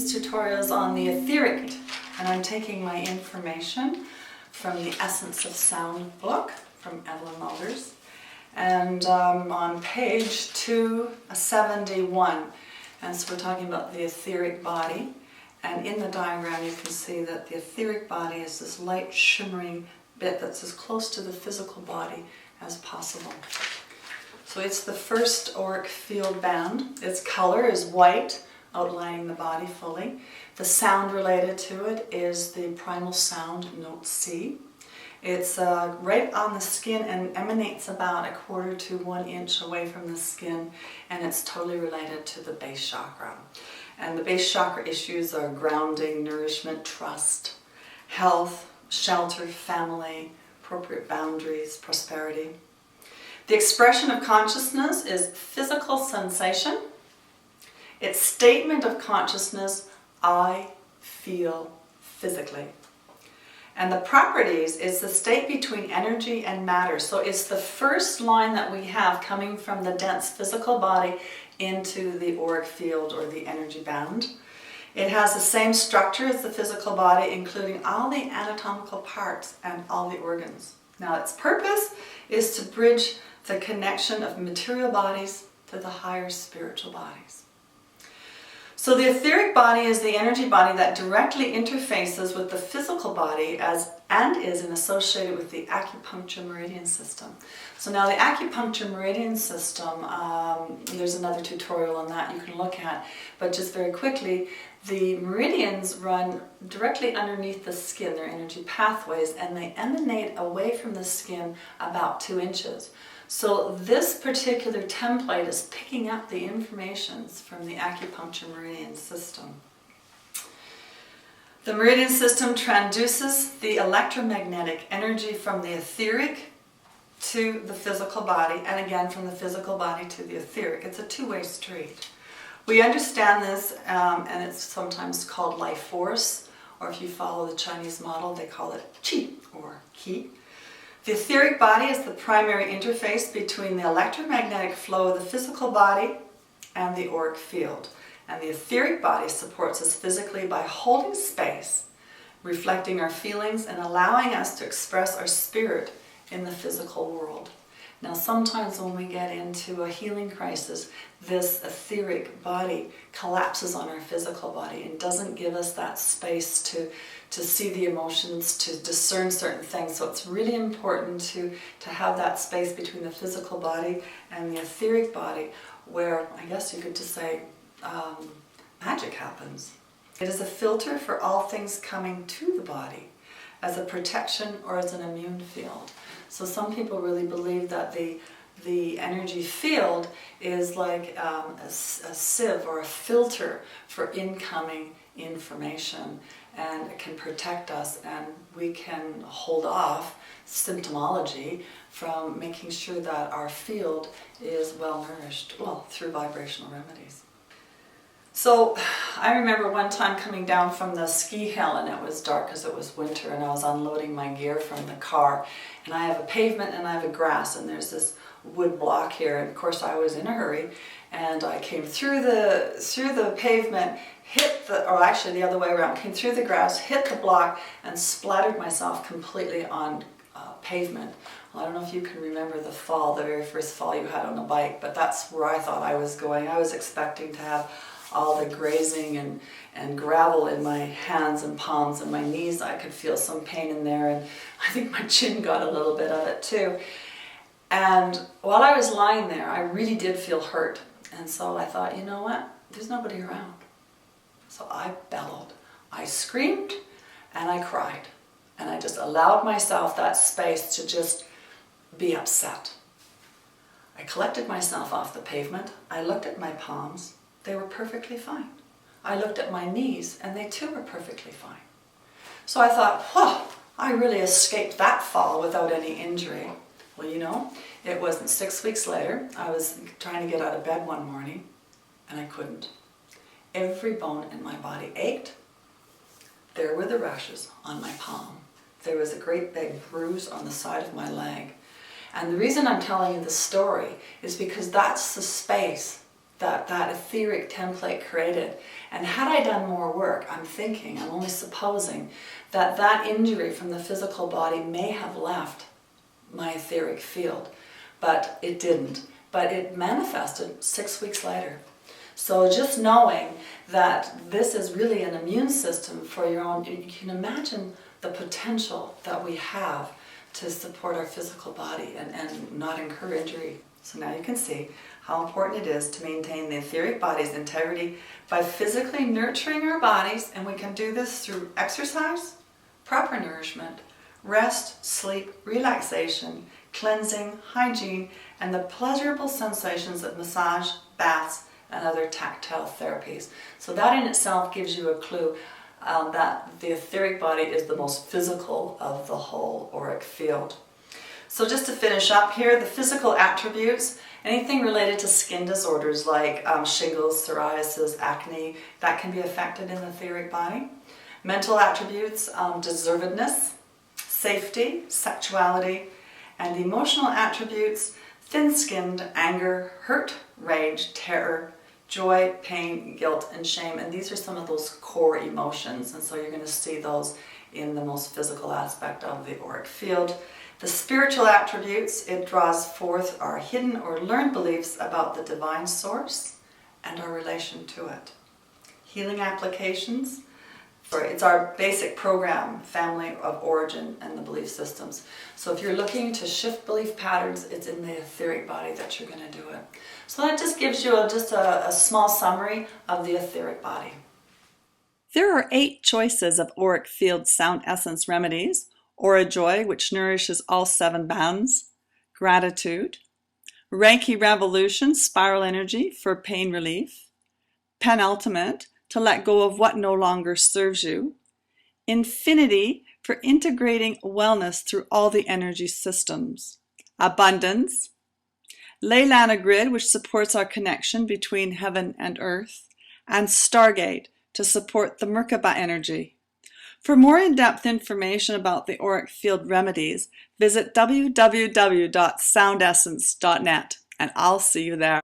This tutorial is on the etheric, and I'm taking my information from the Essence of Sound book from Evelyn Mulders, and on page 271. And so we're talking about the etheric body, and in the diagram you can see that the etheric body is this light shimmering bit that's as close to the physical body as possible. So it's the first auric field band. Its color is white, outlining the body fully. The sound related to it is the primal sound, note C. It's right on the skin and emanates about 1/4 to 1 inch away from the skin, and it's totally related to the base chakra. And the base chakra issues are grounding, nourishment, trust, health, shelter, family, appropriate boundaries, prosperity. The expression of consciousness is physical sensation. Its statement of consciousness, I feel physically. And the properties is the state between energy and matter. So it's the first line that we have coming from the dense physical body into the auric field or the energy band. It has the same structure as the physical body, including all the anatomical parts and all the organs. Now its purpose is to bridge the connection of material bodies to the higher spiritual bodies. So the etheric body is the energy body that directly interfaces with the physical body and is associated with the acupuncture meridian system. So now the acupuncture meridian system, there's another tutorial on that you can look at, but just very quickly, the meridians run directly underneath the skin, their energy pathways, and they emanate away from the skin about 2 inches. So this particular template is picking up the information from the acupuncture meridian system. The meridian system transduces the electromagnetic energy from the etheric to the physical body, and again from the physical body to the etheric. It's a two-way street. We understand this, and it's sometimes called life force, or if you follow the Chinese model, they call it qi or qi. The etheric body is the primary interface between the electromagnetic flow of the physical body and the auric field. And the etheric body supports us physically by holding space, reflecting our feelings, and allowing us to express our spirit in the physical world. Now sometimes when we get into a healing crisis, this etheric body collapses on our physical body and doesn't give us that space to see the emotions, to discern certain things. So it's really important to have that space between the physical body and the etheric body where, I guess you could just say, magic happens. It is a filter for all things coming to the body as a protection or as an immune field. So some people really believe that the energy field is like a sieve or a filter for incoming information, and it can protect us, and we can hold off symptomology from making sure that our field is well nourished, well, through vibrational remedies. So I remember one time coming down from the ski hill, and it was dark because it was winter, and I was unloading my gear from the car, and I have a pavement and I have a grass, and there's this wood block here, and of course I was in a hurry, and I came through the pavement, or actually the other way around, came through the grass, hit the block, and splattered myself completely on pavement. Well, I don't know if you can remember the fall, the very first fall you had on a bike, but that's where I thought I was going. I was expecting to have all the grazing and gravel in my hands and palms and my knees. I could feel some pain in there, and I think my chin got a little bit of it too. And while I was lying there, I really did feel hurt. And so I thought, you know what? There's nobody around. So I bellowed. I screamed and I cried. And I just allowed myself that space to just be upset. I collected myself off the pavement. I looked at my palms. They were perfectly fine. I looked at my knees, and they too were perfectly fine. So I thought, whoa, I really escaped that fall without any injury. Well, you know, it wasn't 6 weeks later. I was trying to get out of bed one morning, and I couldn't. Every bone in my body ached. There were the rashes on my palm. There was a great big bruise on the side of my leg. And the reason I'm telling you this story is because that's the space that etheric template created. And had I done more work, I'm only supposing, that injury from the physical body may have left my etheric field, but it didn't. But it manifested 6 weeks later. So just knowing that this is really an immune system for your own, you can imagine the potential that we have to support our physical body and not incur injury. So now you can see how important it is to maintain the etheric body's integrity by physically nurturing our bodies, and we can do this through exercise, proper nourishment, rest, sleep, relaxation, cleansing, hygiene, and the pleasurable sensations of massage, baths, and other tactile therapies. So that in itself gives you a clue that the etheric body is the most physical of the whole auric field. So just to finish up here, the physical attributes, anything related to skin disorders like shingles, psoriasis, acne, that can be affected in the etheric body. Mental attributes, deservedness, safety, sexuality, and emotional attributes, thin-skinned, anger, hurt, rage, terror, joy, pain, guilt, and shame. And these are some of those core emotions, and so you're going to see those in the most physical aspect of the auric field. The spiritual attributes, it draws forth our hidden or learned beliefs about the divine source and our relation to it. Healing applications, it's our basic program, family of origin and the belief systems. So if you're looking to shift belief patterns, it's in the etheric body that you're going to do it. So that just gives you a small summary of the etheric body. There are 8 choices of auric field sound essence remedies. Aura Joy, which nourishes all 7 bands. Gratitude. Reiki Revolution, spiral energy for pain relief. Penultimate, to let go of what no longer serves you. Infinity, for integrating wellness through all the energy systems. Abundance. Leilana Grid, which supports our connection between heaven and earth. And Stargate, to support the Merkaba energy. For more in-depth information about the auric field remedies, visit www.soundessence.net, and I'll see you there.